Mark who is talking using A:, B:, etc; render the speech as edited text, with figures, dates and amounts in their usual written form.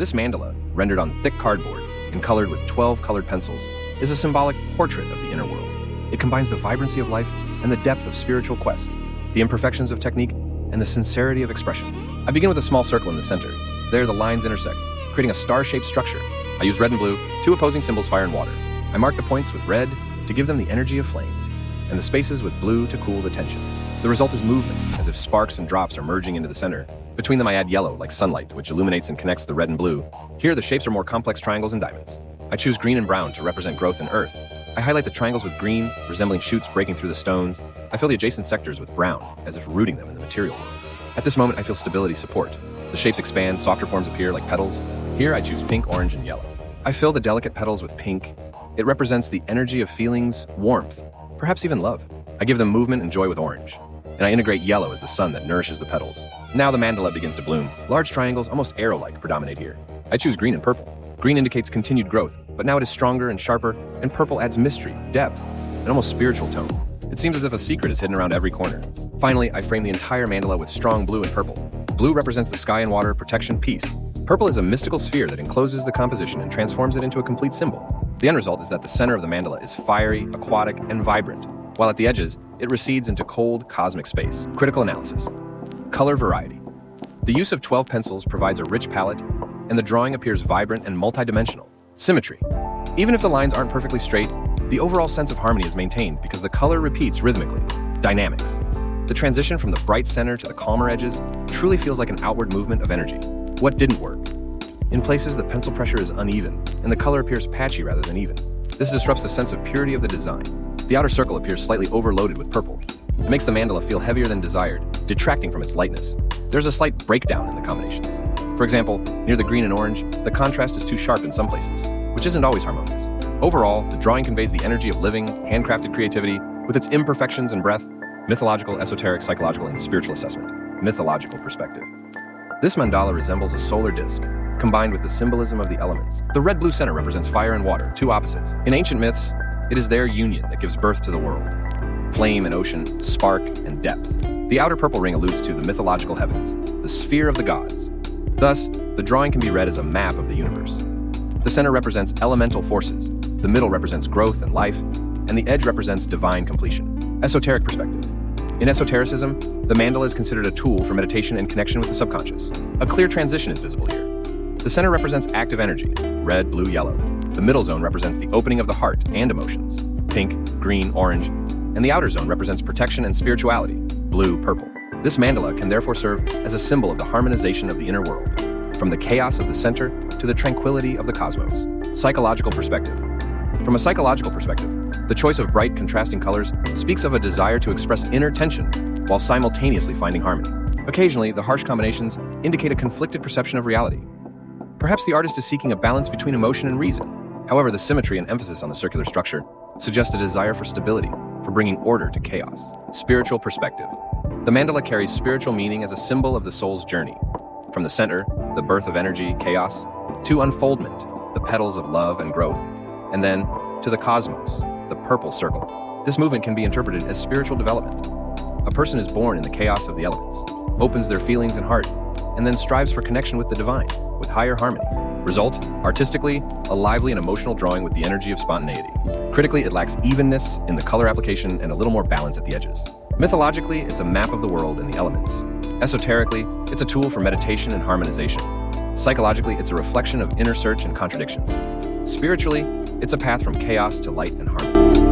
A: This mandala, rendered on thick cardboard and colored with 12 colored pencils, is a symbolic portrait of the inner world. It combines the vibrancy of life and the depth of spiritual quest, the imperfections of technique, and the sincerity of expression. I begin with a small circle in the center. There the lines intersect, creating a star-shaped structure. I use red and blue, two opposing symbols, fire and water. I mark the points with red to give them the energy of flame, and the spaces with blue to cool the tension. The result is movement, as if sparks and drops are merging into the center. Between them I add yellow, like sunlight, which illuminates and connects the red and blue. Here the shapes are more complex triangles and diamonds. I choose green and brown to represent growth and earth. I highlight the triangles with green, resembling shoots breaking through the stones. I fill the adjacent sectors with brown, as if rooting them in the material world. At this moment I feel stability, support. The shapes expand, softer forms appear like petals. Here I choose pink, orange, and yellow. I fill the delicate petals with pink. It represents the energy of feelings, warmth, perhaps even love. I give them movement and joy with orange, and I integrate yellow as the sun that nourishes the petals. Now the mandala begins to bloom. Large triangles, almost arrow-like, predominate here. I choose green and purple. Green indicates continued growth, but now it is stronger and sharper, and purple adds mystery, depth, and almost spiritual tone. It seems as if a secret is hidden around every corner. Finally, I frame the entire mandala with strong blue and purple. Blue represents the sky and water, protection, peace. Purple is a mystical sphere that encloses the composition and transforms it into a complete symbol. The end result is that the center of the mandala is fiery, aquatic, and vibrant, while at the edges, it recedes into cold, cosmic space. Critical analysis. Color variety. The use of 12 pencils provides a rich palette, and the drawing appears vibrant and multidimensional. Symmetry. Even if the lines aren't perfectly straight, the overall sense of harmony is maintained because the color repeats rhythmically. Dynamics. The transition from the bright center to the calmer edges truly feels like an outward movement of energy. What didn't work? In places, the pencil pressure is uneven, and the color appears patchy rather than even. This disrupts the sense of purity of the design. The outer circle appears slightly overloaded with purple. It makes the mandala feel heavier than desired, detracting from its lightness. There's a slight breakdown in the combinations. For example, near the green and orange, the contrast is too sharp in some places, which isn't always harmonious. Overall, the drawing conveys the energy of living, handcrafted creativity, with its imperfections and breadth. Mythological, esoteric, psychological, and spiritual assessment. Mythological perspective. This mandala resembles a solar disk, combined with the symbolism of the elements. The red-blue center represents fire and water, two opposites. In ancient myths, it is their union that gives birth to the world. Flame and ocean, spark and depth. The outer purple ring alludes to the mythological heavens, the sphere of the gods. Thus, the drawing can be read as a map of the universe. The center represents elemental forces, the middle represents growth and life, and the edge represents divine completion. Esoteric perspective. In esotericism, the mandala is considered a tool for meditation and connection with the subconscious. A clear transition is visible here. The center represents active energy, red, blue, yellow. The middle zone represents the opening of the heart and emotions, pink, green, orange, and the outer zone represents protection and spirituality, blue, purple. This mandala can therefore serve as a symbol of the harmonization of the inner world, from the chaos of the center to the tranquility of the cosmos. Psychological perspective. From a psychological perspective, the choice of bright, contrasting colors speaks of a desire to express inner tension while simultaneously finding harmony. Occasionally, the harsh combinations indicate a conflicted perception of reality. Perhaps the artist is seeking a balance between emotion and reason. However, the symmetry and emphasis on the circular structure suggest a desire for stability, for bringing order to chaos. Spiritual perspective. The mandala carries spiritual meaning as a symbol of the soul's journey. From the center, the birth of energy, chaos, to unfoldment, the petals of love and growth, and then to the cosmos, the purple circle. This movement can be interpreted as spiritual development. A person is born in the chaos of the elements, opens their feelings and heart, and then strives for connection with the divine, with higher harmony. Result, artistically, a lively and emotional drawing with the energy of spontaneity. Critically, it lacks evenness in the color application and a little more balance at the edges. Mythologically, it's a map of the world and the elements. Esoterically, it's a tool for meditation and harmonization. Psychologically, it's a reflection of inner search and contradictions. Spiritually, it's a path from chaos to light and harmony.